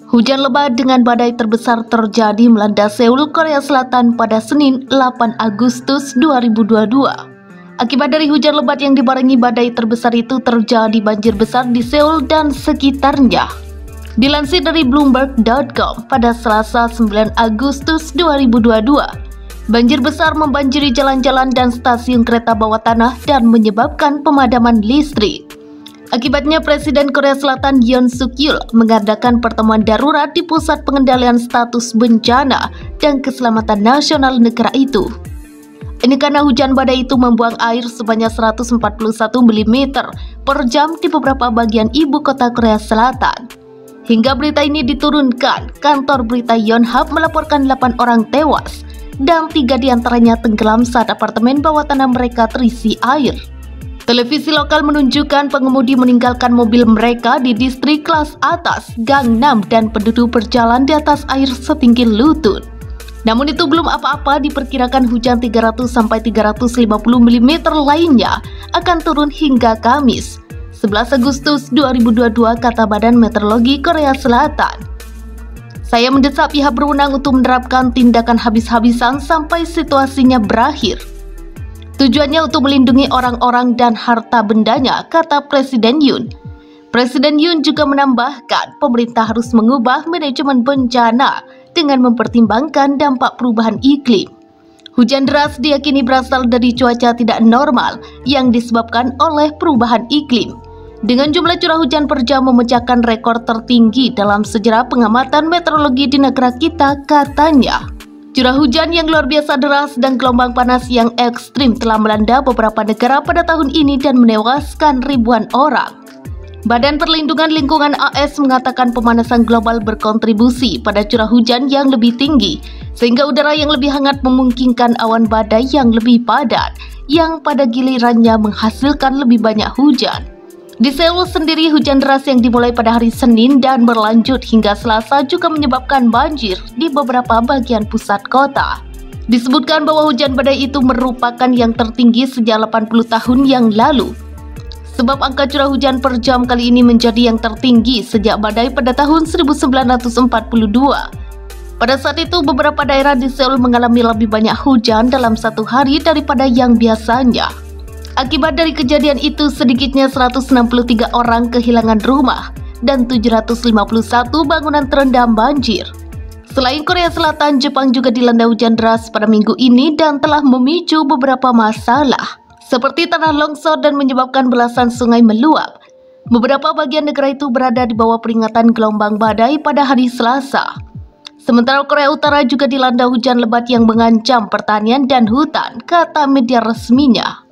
Hujan lebat dengan badai terbesar terjadi melanda Seoul, Korea Selatan pada Senin 8 Agustus 2022. Akibat dari hujan lebat yang dibarengi badai terbesar itu terjadi banjir besar di Seoul dan sekitarnya. Dilansir dari Bloomberg.com pada Selasa 9 Agustus 2022, banjir besar membanjiri jalan-jalan dan stasiun kereta bawah tanah dan menyebabkan pemadaman listrik. Akibatnya Presiden Korea Selatan Yoon Suk Yeol mengadakan pertemuan darurat di Pusat Pengendalian Status Bencana dan Keselamatan Nasional negara itu. Ini karena hujan badai itu membuang air sebanyak 141 mm per jam di beberapa bagian ibu kota Korea Selatan. Hingga berita ini diturunkan, kantor berita Yonhap melaporkan 8 orang tewas dan 3 diantaranya tenggelam saat apartemen bawah tanah mereka terisi air. Televisi lokal menunjukkan pengemudi meninggalkan mobil mereka di distrik kelas atas, Gangnam, dan penduduk berjalan di atas air setinggi lutut. Namun itu belum apa-apa, diperkirakan hujan 300-350 mm lainnya akan turun hingga Kamis, 11 Agustus 2022, kata Badan Meteorologi Korea Selatan. Saya mendesak pihak berwenang untuk menerapkan tindakan habis-habisan sampai situasinya berakhir. Tujuannya untuk melindungi orang-orang dan harta bendanya, kata Presiden Yoon. Presiden Yoon juga menambahkan pemerintah harus mengubah manajemen bencana dengan mempertimbangkan dampak perubahan iklim. Hujan deras diyakini berasal dari cuaca tidak normal yang disebabkan oleh perubahan iklim. Dengan jumlah curah hujan per jam memecahkan rekor tertinggi dalam sejarah pengamatan meteorologi di negara kita, katanya. Curah hujan yang luar biasa deras dan gelombang panas yang ekstrim telah melanda beberapa negara pada tahun ini dan menewaskan ribuan orang. Badan Perlindungan Lingkungan AS mengatakan pemanasan global berkontribusi pada curah hujan yang lebih tinggi, sehingga udara yang lebih hangat memungkinkan awan badai yang lebih padat, yang pada gilirannya menghasilkan lebih banyak hujan. Di Seoul sendiri, hujan deras yang dimulai pada hari Senin dan berlanjut hingga Selasa juga menyebabkan banjir di beberapa bagian pusat kota. Disebutkan bahwa hujan badai itu merupakan yang tertinggi sejak 80 tahun yang lalu. Sebab angka curah hujan per jam kali ini menjadi yang tertinggi sejak badai pada tahun 1942. Pada saat itu, beberapa daerah di Seoul mengalami lebih banyak hujan dalam satu hari daripada yang biasanya. Akibat dari kejadian itu, sedikitnya 163 orang kehilangan rumah dan 751 bangunan terendam banjir. Selain Korea Selatan, Jepang juga dilanda hujan deras pada minggu ini dan telah memicu beberapa masalah, seperti tanah longsor dan menyebabkan belasan sungai meluap. Beberapa bagian negara itu berada di bawah peringatan gelombang badai pada hari Selasa. Sementara Korea Utara juga dilanda hujan lebat yang mengancam pertanian dan hutan, kata media resminya.